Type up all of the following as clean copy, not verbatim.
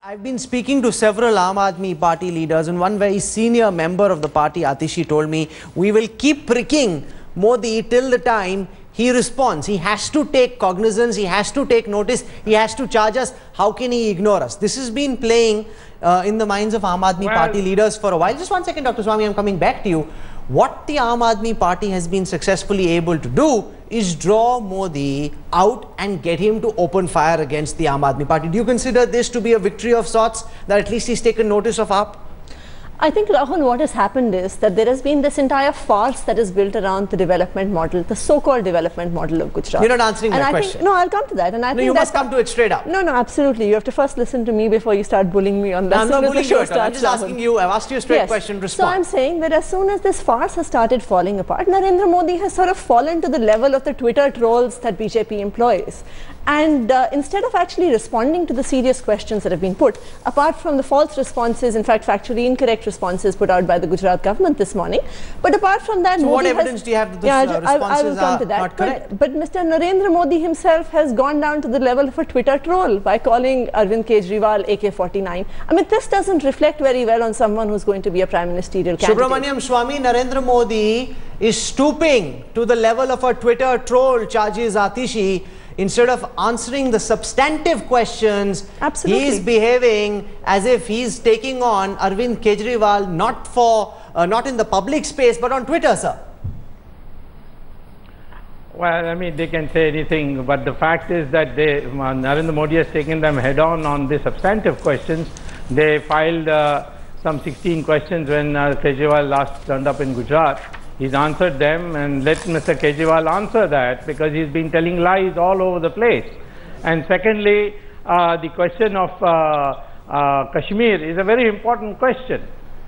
I've been speaking to several Aam Aadmi Party leaders, and one very senior member of the party, Atishi, told me, we will keep pricking Modi till the time he responds. He has to take cognizance, he has to take notice, he has to charge us. How can he ignore us? This has been playing in the minds of Aam Aadmi Party leaders for a while. Just one second, Dr. Swami, I'm coming back to you. What the Aam Aadmi Party has been successfully able to do is draw Modi out and get him to open fire against the Aam Aadmi Party. Do you consider this to be a victory of sorts, that at least he's taken notice of AAP? I think, Rahul, what has happened is that there has been this entire farce that is built around the development model, the so-called development model of Gujarat. You're not answering my question. No, I'll come to that. And I think you must come to it straight up. No, absolutely. You have to first listen to me before you start bullying me on that. No, I'm not bullying you. I'm just asking you. I've asked you a straight question. Respond. So I'm saying that as soon as this farce has started falling apart, Narendra Modi has sort of fallen to the level of the Twitter trolls that BJP employs. And instead of actually responding to the serious questions that have been put, apart from the false responses, in fact factually incorrect responses put out by the Gujarat government this morning, but apart from that, so what evidence do you have that those responses are not correct? But Mr. Narendra Modi himself has gone down to the level of a Twitter troll by calling Arvind Kejriwal AK-49. I mean, this doesn't reflect very well on someone who's going to be a prime ministerial candidate. Subramaniam Swami, Narendra Modi is stooping to the level of a Twitter troll, charges Atishi. Instead of answering the substantive questions, he is behaving as if he's taking on Arvind Kejriwal not in the public space but on Twitter, sir. Well, I mean, they can say anything, but the fact is that Narendra Modi has taken them head-on on the substantive questions. They filed some 16 questions when Kejriwal last turned up in Gujarat. He's answered them, and let Mr. Kejriwal answer that, because he's been telling lies all over the place. And secondly, the question of Kashmir is a very important question.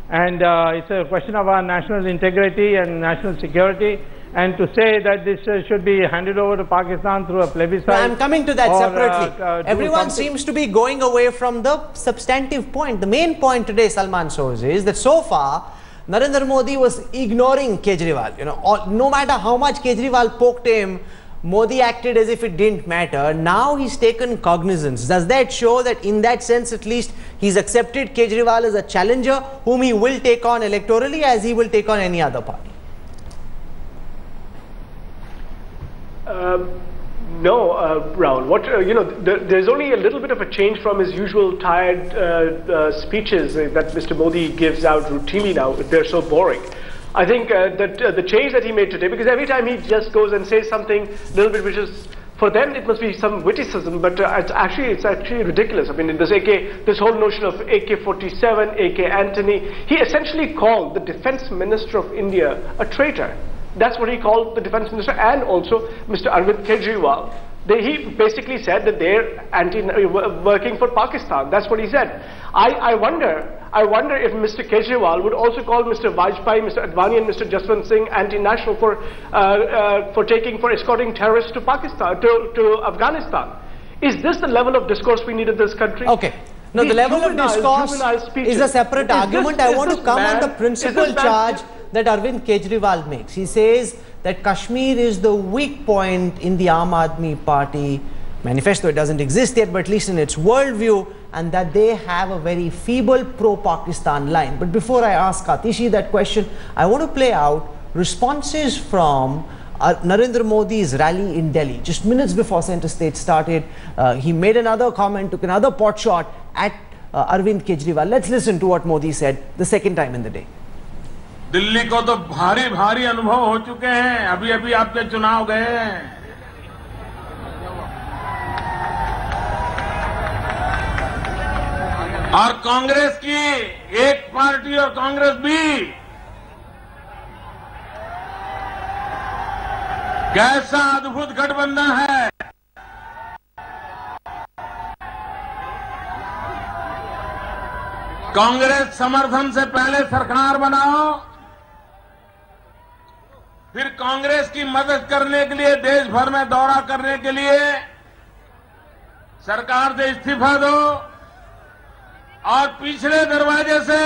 And it's a question of our national integrity and national security. And to say that this should be handed over to Pakistan through a plebiscite. No, I'm coming to that separately. Everyone seems to be going away from the substantive point. The main point today, Salman shows, is that so far, Narendra Modi was ignoring Kejriwal. You know, no matter how much Kejriwal poked him, Modi acted as if it didn't matter. Now he's taken cognizance. Does that show that in that sense at least he's accepted Kejriwal as a challenger whom he will take on electorally as he will take on any other party? No, Rahul. There's only a little bit of a change from his usual tired speeches that Mr. Modi gives out routinely now. They're so boring. I think that the change that he made today, because every time he just goes and says something a little bit which is, for them it must be some witticism, but it's actually ridiculous. I mean, this whole notion of AK-47, AK Antony, he essentially called the Defense Minister of India a traitor. That's what he called the Defense Minister, and also Mr. Arvind Kejriwal. He basically said that they're working for Pakistan. That's what he said. I wonder if Mr. Kejriwal would also call Mr. Vajpayee, Mr. Advani and Mr. Jaswant Singh anti-national for escorting terrorists to Pakistan, to Afghanistan. Is this the level of discourse we need in this country? Okay. Now, the level of discourse is a separate argument. I want to come on the principal charge that Arvind Kejriwal makes. He says that Kashmir is the weak point in the Aam Aadmi Party manifesto. It doesn't exist yet, but at least in its worldview, and that they have a very feeble pro-Pakistan line. But before I ask Atishi that question, I want to play out responses from Narendra Modi's rally in Delhi. Just minutes before Centre State started, he made another comment, took another pot shot at Arvind Kejriwal. Let's listen to what Modi said the second time in the day. Delhi को तो भारी भारी अनुभव हो चुके हैं, अभी अभी आपके चुनाव गए हैं। और कांग्रेस की एक पार्टी और कांग्रेस भी कैसा अद्भुत गठबंधन है। कांग्रेस समर्थन से पहले सरकार बनाओ, फिर कांग्रेस की मदद करने के लिए देश भर में दौरा करने के लिए सरकार से इस्तीफा दो और पिछले दरवाजे से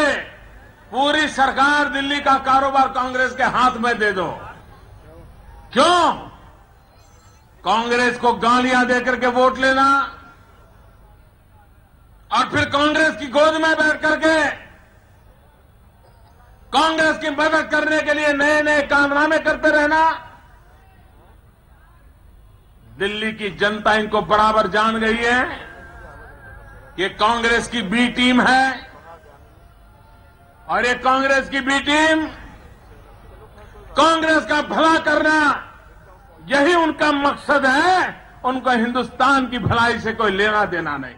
पूरी सरकार दिल्ली का कारोबार कांग्रेस के हाथ में दे दो। क्यों? कांग्रेस को गालियां देकर के वोट लेना, और फिर कांग्रेस की गोद में बैठ करके कांग्रेस की मदद करने के लिए नए नए कारनामे करते रहना। दिल्ली की जनता इनको बराबर जान गई है कि कांग्रेस की बी टीम है और ये कांग्रेस की बी टीम कांग्रेस का भला करना, यही उनका मकसद है। उनको हिंदुस्तान की भलाई से कोई लेना देना नहीं।